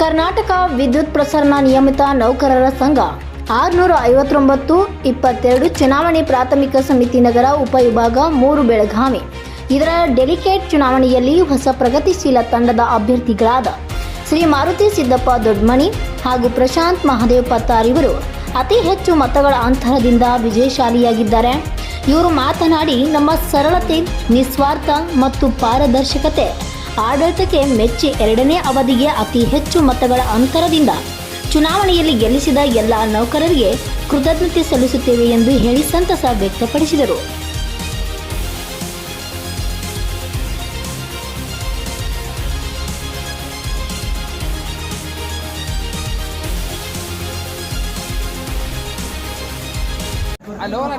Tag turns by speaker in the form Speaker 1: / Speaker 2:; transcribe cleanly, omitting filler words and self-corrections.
Speaker 1: ಕರ್ನಾಟಕ ವಿದ್ಯುತ್ ಪ್ರಸರಣ ನಿಯಮಿತ ನೌಕರರ ಸಂಘ 659-22 ಚುನಾವಣೆ ಪ್ರಾಥಮಿಕ ಸಮಿತಿ ನಗರ ಉಪವಿಭಾಗ 3 ಬೆಳಗಾವಿ ಇದರ ಡೆಲಿಗೇಟ್ ಚುನಾವಣೆಯಲ್ಲಿ ಹೊಸ ಪ್ರಗತಿಶೀಲ ತಂಡದ ಅಭ್ಯರ್ಥಿಗಳಾದ ಶ್ರೀ ಮಾರುತಿ ಸಿದ್ದಪ್ಪ ದೊಡ್ಮನಿ ಹಾಗೂ ಪ್ರಶಾಂತ್ ಮಹಾದೇವ್ ಪತ್ತಾರ್ ಇವರು ಅತಿ ಹೆಚ್ಚು ಮತಗಳ ಅಂತರದಿಂದ ವಿಜಯಶಾಲಿಯಾಗಿದ್ದಾರೆ. ಇವರು ಮಾತನಾಡಿ, ನಮ್ಮ ಸರಳತೆ, ನಿಸ್ವಾರ್ಥ ಮತ್ತು ಪಾರದರ್ಶಕತೆ ಆಡಳಿತಕ್ಕೆ ಮೆಚ್ಚಿ 2ನೇ ಅವಧಿಗೆ ಅತಿ ಹೆಚ್ಚು ಮತಗಳ ಅಂತರದಿಂದ ಚುನಾವಣೆಯಲ್ಲಿ ಗೆಲ್ಲಿಸಿದ ಎಲ್ಲ ನೌಕರರಿಗೆ ಕೃತಜ್ಞತೆ ಸಲ್ಲಿಸುತ್ತೇವೆ ಎಂದು ಹೇಳಿ ಸಂತಸ ವ್ಯಕ್ತಪಡಿಸಿದರು.
Speaker 2: ಧನ್ಯವಾದ.